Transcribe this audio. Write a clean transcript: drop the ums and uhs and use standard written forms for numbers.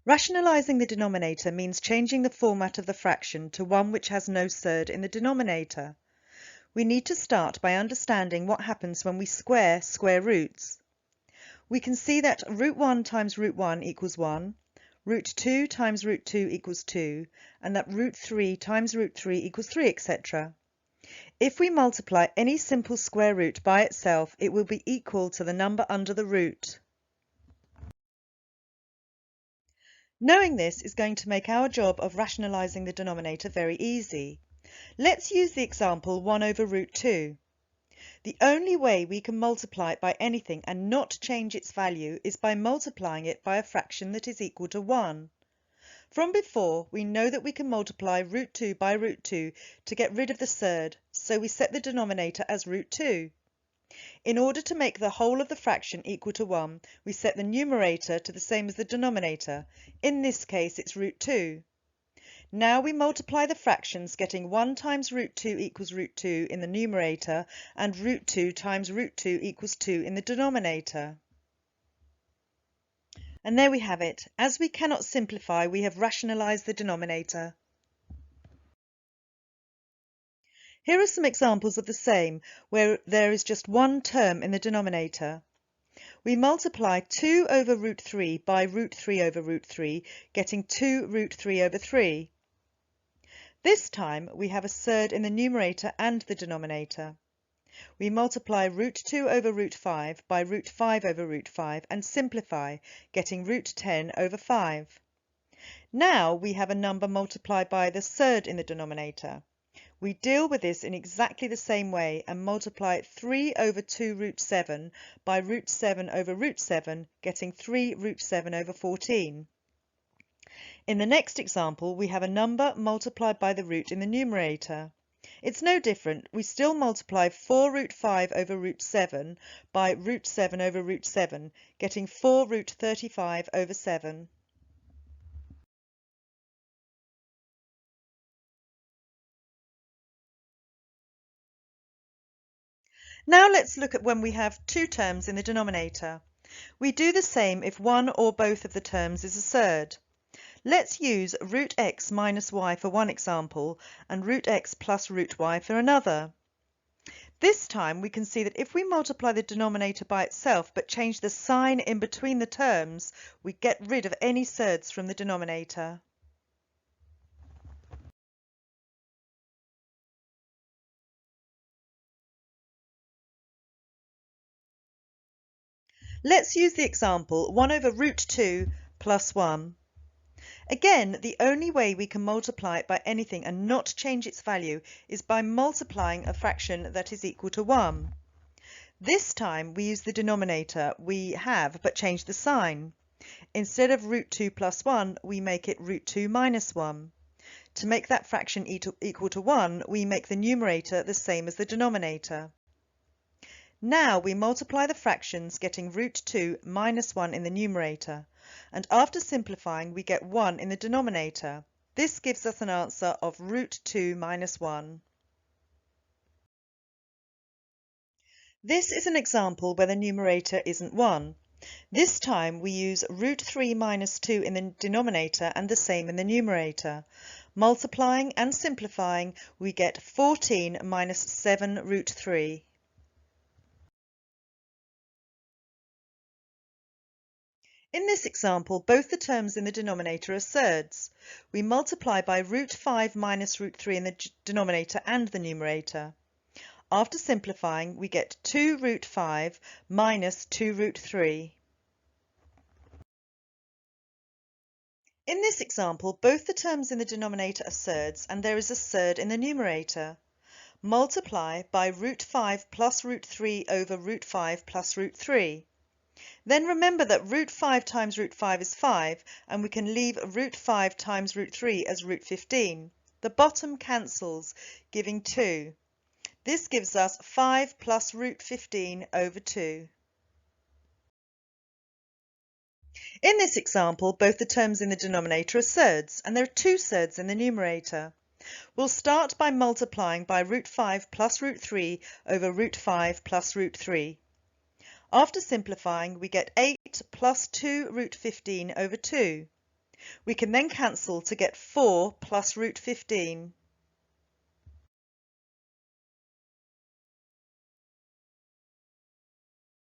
Rationalising the denominator means changing the format of the fraction to one which has no surd in the denominator. We need to start by understanding what happens when we square square roots. We can see that root 1 times root 1 equals 1, root 2 times root 2 equals 2, and that root 3 times root 3 equals 3, etc. If we multiply any simple square root by itself, it will be equal to the number under the root. Knowing this is going to make our job of rationalising the denominator very easy. Let's use the example 1 over root 2. The only way we can multiply it by anything and not change its value is by multiplying it by a fraction that is equal to 1. From before, we know that we can multiply root 2 by root 2 to get rid of the surd, so we set the denominator as root 2. In order to make the whole of the fraction equal to 1, we set the numerator to the same as the denominator. In this case, it's root 2. Now we multiply the fractions, getting 1 times root 2 equals root 2 in the numerator and root 2 times root 2 equals 2 in the denominator. And there we have it. As we cannot simplify, we have rationalised the denominator. Here are some examples of the same, where there is just one term in the denominator. We multiply 2 over root 3 by root 3 over root 3, getting 2 root 3 over 3. This time we have a surd in the numerator and the denominator. We multiply root 2 over root 5 by root 5 over root 5 and simplify, getting root 10 over 5. Now we have a number multiplied by the surd in the denominator. We deal with this in exactly the same way and multiply 3 over 2 root 7 by root 7 over root 7, getting 3 root 7 over 14. In the next example, we have a number multiplied by the root in the numerator. It's no different. We still multiply 4 root 5 over root 7 by root 7 over root 7, getting 4 root 35 over 7. Now let's look at when we have two terms in the denominator. We do the same if one or both of the terms is a surd. Let's use root x minus y for one example and root x plus root y for another. This time we can see that if we multiply the denominator by itself but change the sign in between the terms, we get rid of any surds from the denominator. Let's use the example 1 over root 2 plus 1. Again, the only way we can multiply it by anything and not change its value is by multiplying a fraction that is equal to 1. This time we use the denominator we have but change the sign. Instead of root 2 plus 1, we make it root 2 minus 1. To make that fraction equal to 1, we make the numerator the same as the denominator. Now we multiply the fractions, getting root 2 minus 1 in the numerator, and after simplifying we get 1 in the denominator. This gives us an answer of root 2 minus 1. This is an example where the numerator isn't 1. This time we use root 3 minus 2 in the denominator and the same in the numerator. Multiplying and simplifying, we get 14 minus 7 root 3. In this example, both the terms in the denominator are surds. We multiply by root 5 minus root 3 in the denominator and the numerator. After simplifying, we get 2 root 5 minus 2 root 3. In this example, both the terms in the denominator are surds and there is a surd in the numerator. Multiply by root 5 plus root 3 over root 5 plus root 3. Then remember that root 5 times root 5 is 5, and we can leave root 5 times root 3 as root 15. The bottom cancels, giving 2. This gives us 5 plus root 15 over 2. In this example, both the terms in the denominator are surds, and there are two surds in the numerator. We'll start by multiplying by root 5 plus root 3 over root 5 plus root 3. After simplifying, we get 8 plus 2 root 15 over 2. We can then cancel to get 4 plus root 15.